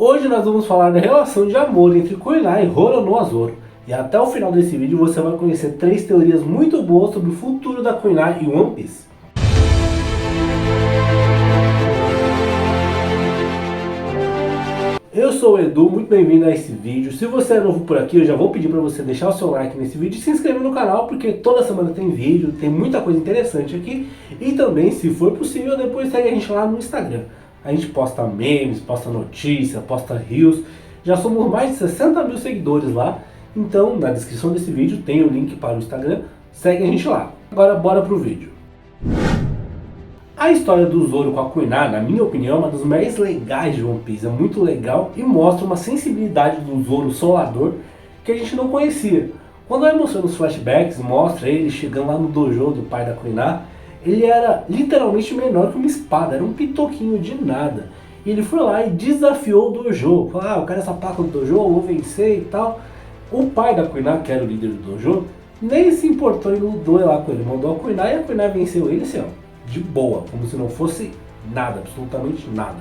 Hoje nós vamos falar da relação de amor entre Kuina e Roronoa Zoro. E até o final desse vídeo você vai conhecer 3 teorias muito boas sobre o futuro da Kuina e One Piece. Eu sou o Edu, muito bem-vindo a esse vídeo. Se você é novo por aqui, eu já vou pedir para você deixar o seu like nesse vídeo e se inscrever no canal, porque toda semana tem vídeo, tem muita coisa interessante aqui. E também, se for possível, depois segue a gente lá no Instagram. A gente posta memes, posta notícia, posta reels. Já somos mais de 60 mil seguidores lá. Então, na descrição desse vídeo tem o link para o Instagram. Segue a gente lá. Agora, bora pro vídeo. A história do Zoro com a Kuina, na minha opinião, é uma das mais legais de One Piece. É muito legal e mostra uma sensibilidade do Zoro solador que a gente não conhecia. Quando vai mostrando os flashbacks, mostra ele chegando lá no dojo do pai da Kuina. Ele era literalmente menor que uma espada, era um pitoquinho de nada. E ele foi lá e desafiou o dojo. Falou, eu quero essa placa do dojo, eu vou vencer e tal. O pai da Kuina, que era o líder do dojo, nem se importou e lutou lá com ele. Mandou a Kuina e a Kuina venceu ele assim, ó, de boa, como se não fosse nada, absolutamente nada.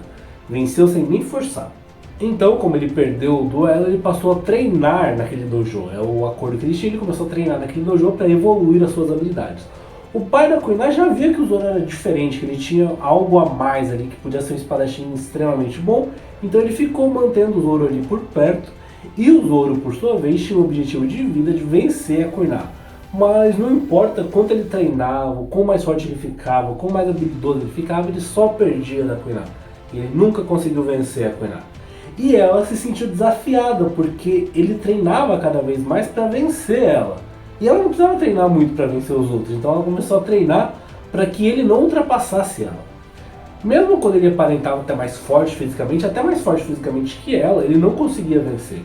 Venceu sem nem forçar. Então, como ele perdeu o duelo, ele passou a treinar naquele dojo. É o acordo que eles tinham, ele começou a treinar naquele dojo para evoluir as suas habilidades. O pai da Kuina já via que o Zoro era diferente, que ele tinha algo a mais ali, que podia ser um espadachim extremamente bom. Então ele ficou mantendo o Zoro ali por perto. E o Zoro, por sua vez, tinha o objetivo de vida de vencer a Kuina. Mas não importa quanto ele treinava, quão mais forte ele ficava, quão mais habilidoso ele ficava, ele só perdia da Kuina. Ele nunca conseguiu vencer a Kuina. E ela se sentiu desafiada, porque ele treinava cada vez mais para vencer ela. E ela não precisava treinar muito para vencer os outros, então ela começou a treinar para que ele não ultrapassasse ela. Mesmo quando ele aparentava até mais forte fisicamente que ela, ele não conseguia vencer.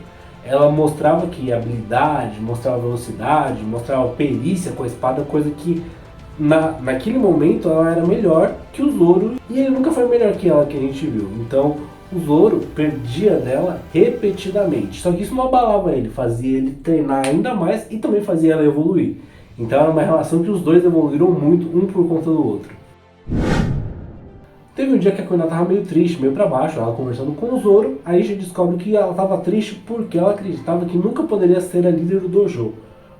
Ela mostrava que habilidade, mostrava velocidade, mostrava perícia com a espada, coisa que naquele momento ela era melhor que o Zoro, e ele nunca foi melhor que ela, que a gente viu. Então o Zoro perdia dela repetidamente, só que isso não abalava ele, fazia ele treinar ainda mais e também fazia ela evoluir. Então era uma relação que os dois evoluíram muito, um por conta do outro. Teve um dia que a Kuina estava meio triste, meio para baixo, ela conversando com o Zoro, aí a gente descobre que ela estava triste porque ela acreditava que nunca poderia ser a líder do dojo,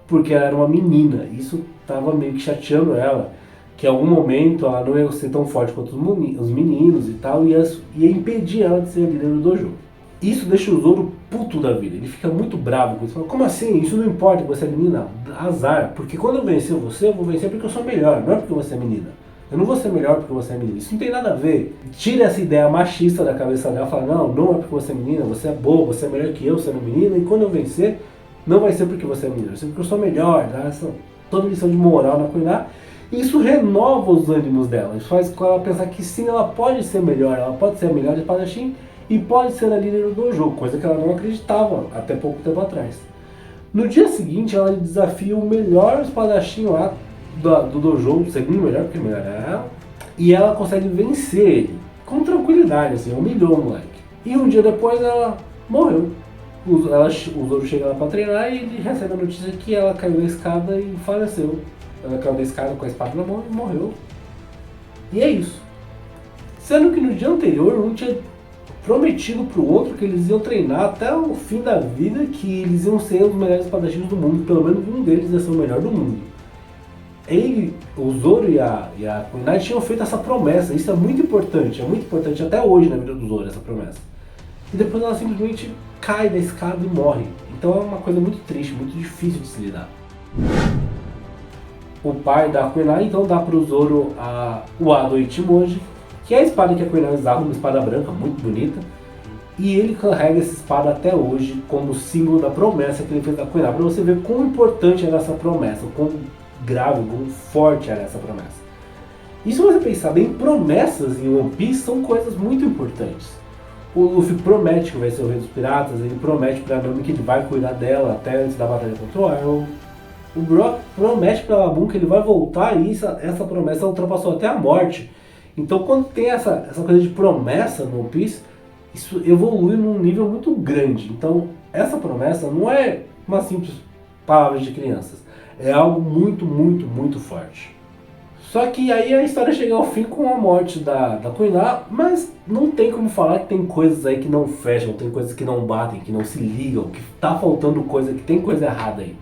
porque ela era uma menina. Isso estava meio que chateando ela, que em algum momento ela não ia ser tão forte quanto os meninos e tal, e ia impedir ela de ser a líder do dojo. Isso deixa o Zoro puto da vida, ele fica muito bravo com isso, fala, como assim? Isso não importa que você é menina, azar, porque quando eu vencer você, eu vou vencer porque eu sou melhor, não é porque você é menina. Eu não vou ser melhor porque você é menina. Isso não tem nada a ver. Tira essa ideia machista da cabeça dela. Fala, não é porque você é menina, você é boa, você é melhor que eu sendo menina. E quando eu vencer, não vai ser porque você é menina, vai ser porque eu sou melhor. Dá essa toda lição de moral na Kuina. E isso renova os ânimos dela. Isso faz com ela pensar que sim, ela pode ser melhor. Ela pode ser a melhor espadachim e pode ser a líder do dojo. Coisa que ela não acreditava até pouco tempo atrás. No dia seguinte, ela desafia o melhor espadachim lá do dojo, o segundo melhor, porque melhor é ela, e ela consegue vencer ele com tranquilidade, assim, humilhou o moleque. E um dia depois ela morreu. O Zoro chega lá pra treinar e ele recebe a notícia que ela caiu da escada e faleceu. Ela caiu da escada com a espada na mão e morreu. E é isso. Sendo que no dia anterior um tinha prometido pro outro que eles iam treinar até o fim da vida, que eles iam ser os melhores espadachins do mundo, pelo menos um deles ia ser o melhor do mundo. O Zoro e a Kuina tinham feito essa promessa. Isso é muito importante até hoje na vida do Zoro, essa promessa. E depois ela simplesmente cai da escada e morre. Então é uma coisa muito triste, muito difícil de se lidar. O pai da Kuina então dá pro Zoro o Ado Ichimoji, que é a espada que a Kuina usava, uma espada branca muito bonita. E ele carrega essa espada até hoje como símbolo da promessa que ele fez da Kuina, para você ver quão importante era essa promessa, quão grave, quão forte era essa promessa. E se você pensar bem, promessas em One Piece são coisas muito importantes. O Luffy promete que vai ser o rei dos piratas, ele promete pra Nami que ele vai cuidar dela até antes da batalha contra o Arrow. O Brock promete pra Laboon que ele vai voltar e essa promessa ultrapassou até a morte. Então quando tem essa coisa de promessa no One Piece, isso evolui num nível muito grande. Então essa promessa não é uma simples palavra de crianças. É algo muito, muito, muito forte. Só que aí a história chega ao fim com a morte da Kuiná, mas não tem como falar que tem coisas aí que não fecham, tem coisas que não batem, que não se ligam, que tá faltando coisa, que tem coisa errada aí.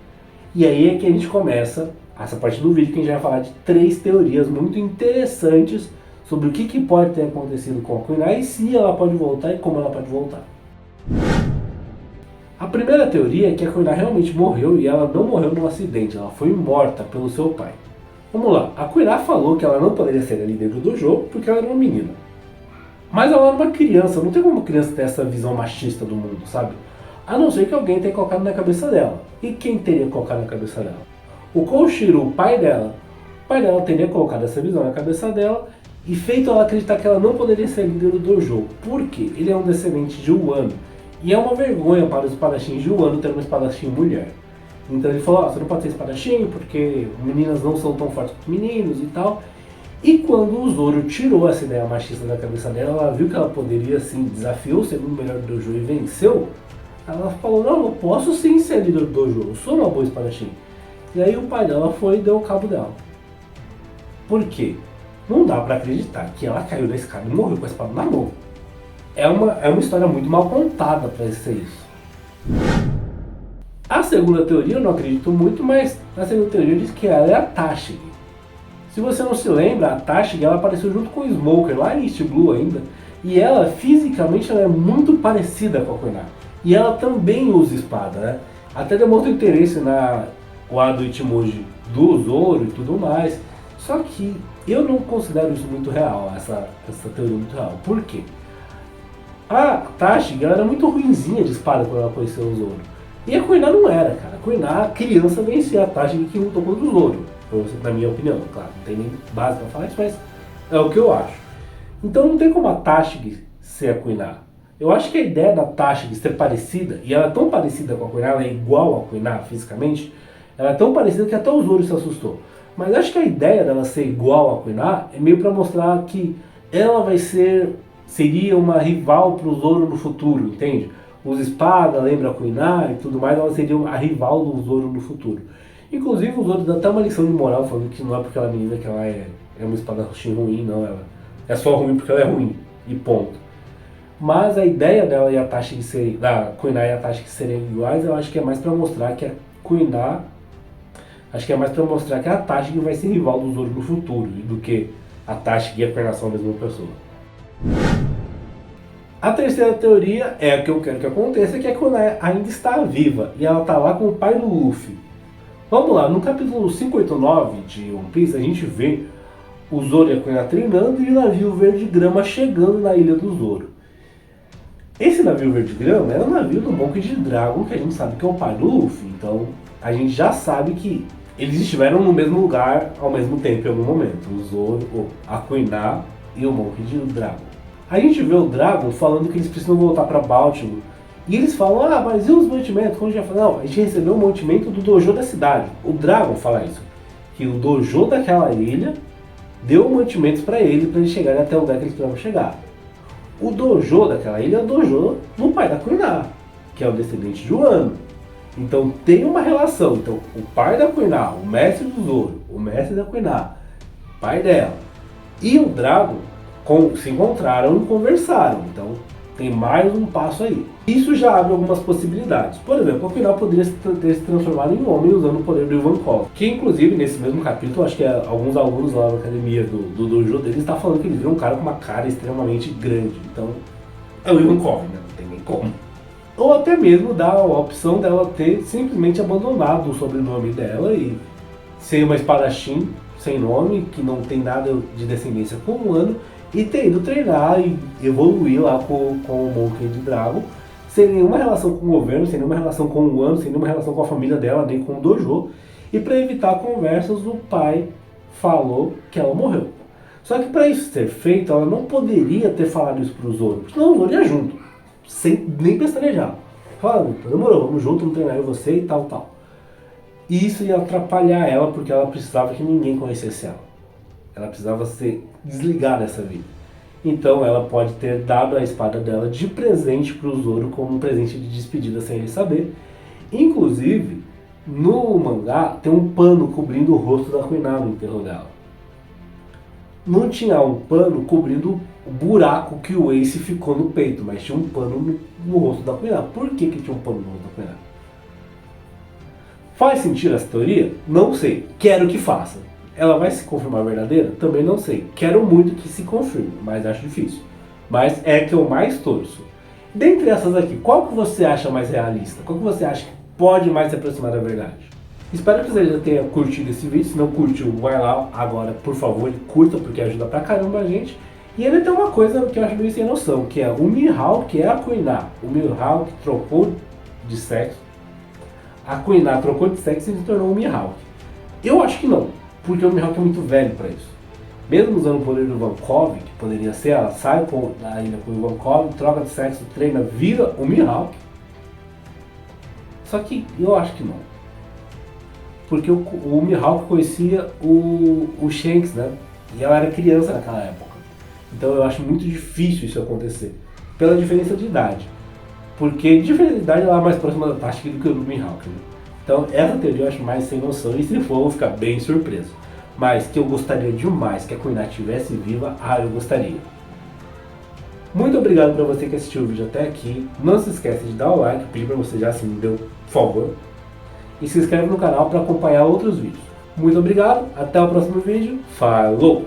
E aí é que a gente começa essa parte do vídeo que a gente vai falar de 3 teorias muito interessantes sobre o que pode ter acontecido com a Kuiná e se ela pode voltar e como ela pode voltar. A primeira teoria é que a Kuiná realmente morreu e ela não morreu num acidente, ela foi morta pelo seu pai. Vamos lá, a Kuiná falou que ela não poderia ser a líder do dojo porque ela era uma menina. Mas ela era uma criança, não tem como uma criança ter essa visão machista do mundo, sabe? A não ser que alguém tenha colocado na cabeça dela. E quem teria colocado na cabeça dela? O Koshiro, o pai dela teria colocado essa visão na cabeça dela e feito ela acreditar que ela não poderia ser líder do dojo. Por quê? Ele é um descendente de Wano. E é uma vergonha para os espadachins de Wano ter uma espadachim mulher. Então ele falou, você não pode ser espadachim porque meninas não são tão fortes quanto meninos e tal. E quando o Zoro tirou essa ideia machista da cabeça dela, ela viu que ela poderia sim, desafiou o segundo melhor do dojo e venceu. Ela falou, não, eu posso sim ser líder do dojo, eu sou uma boa espadachim. E aí o pai dela foi e deu o cabo dela. Por quê? Não dá pra acreditar que ela caiu da escada e morreu com a espada na mão. É uma história muito mal contada pra ser isso. A segunda teoria eu não acredito muito, mas a segunda teoria diz que ela é a Tashigi. Se você não se lembra, a Tashigi ela apareceu junto com o Smoker lá em East Blue ainda. E ela, fisicamente, ela é muito parecida com a Kuiná. E ela também usa espada, né? Até demonstra interesse na Wado Ichimonji do Zoro e tudo mais. Só que eu não considero isso muito real, essa teoria muito real. Por quê? A Tashigi ela era muito ruinzinha de espada quando ela conheceu o Zoro. E a Kuiná não era, cara. A Kuiná, criança, vencia a Tashigi que lutou contra o Zoro. Na minha opinião, claro. Não tem nem base pra falar isso, mas é o que eu acho. Então não tem como a Tashigi ser a Kuiná. Eu acho que a ideia da Tashigi ser parecida, e ela é tão parecida com a Kuiná, ela é igual a Kuiná fisicamente, ela é tão parecida que até o Zoro se assustou. Mas acho que a ideia dela ser igual a Kuiná é meio pra mostrar que ela seria uma rival pro Zoro no futuro, entende? Usa espada, lembra a Kuiná e tudo mais, ela seria a rival do Zoro no futuro. Inclusive o Zoro dá até uma lição de moral falando que não é porque ela é menina que ela é uma espadachim ruim, não, ela é só ruim porque ela é ruim, e ponto. Mas a ideia dela e a Tashigi da Kuiná e a Tashigi serem iguais, eu acho que é mais pra mostrar que a Kuiná, acho que é mais pra mostrar que a Tashigi vai ser rival do Zoro no futuro, do que a Tashigi e a Kuiná são a mesma pessoa. A terceira teoria é a que eu quero que aconteça, que a Kuiná ainda está viva e ela está lá com o pai do Luffy. Vamos lá, no capítulo 589 de One Piece a gente vê o Zoro e a Kuiná treinando e o navio verde grama chegando na ilha do Zoro. Esse navio verde grama era o navio do Monkey D. Dragon, que a gente sabe que é o pai do Luffy, então a gente já sabe que eles estiveram no mesmo lugar ao mesmo tempo em algum momento, o Zoro, a Kuiná e o Monkey D. Dragon. A gente vê o Dragon falando que eles precisam voltar para Baltimore. E eles falam, mas e os mantimentos? Como a gente já falou, não, a gente recebeu um mantimento do dojo da cidade. O Dragon fala isso. Que o dojo daquela ilha deu mantimentos para eles chegarem até o lugar que eles precisavam chegar. O dojo daquela ilha é o dojo do pai da Kuiná, que é o descendente de Wano. Então tem uma relação. Então o pai da Kuiná, o mestre do Zoro, o mestre da Kuiná, pai dela, e o Dragon se encontraram e conversaram, então tem mais um passo aí. Isso já abre algumas possibilidades. Por exemplo, a Kuiná poderia ter se transformado em homem usando o poder do Ivankov, que inclusive nesse mesmo capítulo, acho que alguns alunos lá na academia do dojo deles estão falando que eles viram um cara com uma cara extremamente grande, então é o Ivankov, né? Não tem nem como. Ou até mesmo dá a opção dela ter simplesmente abandonado o sobrenome dela e ser uma espadachim sem nome, que não tem nada de descendência com o Wano, e ter ido treinar e evoluir lá com o Monkey D. Dragon, sem nenhuma relação com o governo, sem nenhuma relação com o Wano, sem nenhuma relação com a família dela, nem com o dojo. E para evitar conversas, o pai falou que ela morreu. Só que para isso ser feito, ela não poderia ter falado isso pro Zoro, porque senão o Zoro ia junto, sem nem pestanejar. Falando, demorou, vamos junto, vamos treinar eu e você e tal, tal. E isso ia atrapalhar ela, porque ela precisava que ninguém conhecesse ela. Ela precisava ser desligada dessa vida. Então ela pode ter dado a espada dela de presente para o Zoro como um presente de despedida sem ele saber. Inclusive, no mangá tem um pano cobrindo o rosto da Kuiná no enterro dela. não tinha um pano cobrindo o buraco que o Ace ficou no peito, mas tinha um pano no rosto da Kuina. Por que tinha um pano no rosto da Kuina? Faz sentido essa teoria? Não sei. Quero que faça. Ela vai se confirmar verdadeira? Também não sei. Quero muito que se confirme, mas acho difícil. Mas é que eu mais torço. Dentre essas aqui, qual que você acha mais realista? Qual que você acha que pode mais se aproximar da verdade? Espero que você já tenha curtido esse vídeo. Se não curtiu, vai lá agora, por favor, e curta, porque ajuda pra caramba a gente. E ainda tem uma coisa que eu acho meio sem noção, que é o Mihawk é a Kuina. O Mihawk trocou de sexo. A Kuina trocou de sexo e se tornou um Mihawk. Eu acho que não, porque o Mihawk é muito velho pra isso. Mesmo usando o poder do Ivankov, que poderia ser, ela sai da ilha com o Ivankov, troca de sexo, treina, vira o Mihawk. Só que eu acho que não. Porque o Mihawk conhecia o Shanks, né? E ela era criança naquela época. Então eu acho muito difícil isso acontecer. Pela diferença de idade. Porque de diferença de idade ela é mais próxima da Tashiki do que do Mihawk, né? Então essa teoria eu acho mais sem noção. E se for, eu vou ficar bem surpreso. Mas que eu gostaria demais que a Kuina estivesse viva, eu gostaria. Muito obrigado para você que assistiu o vídeo até aqui. Não se esqueça de dar o like, pedir para você já se me deu, por favor. E se inscreve no canal para acompanhar outros vídeos. Muito obrigado, até o próximo vídeo. Falou!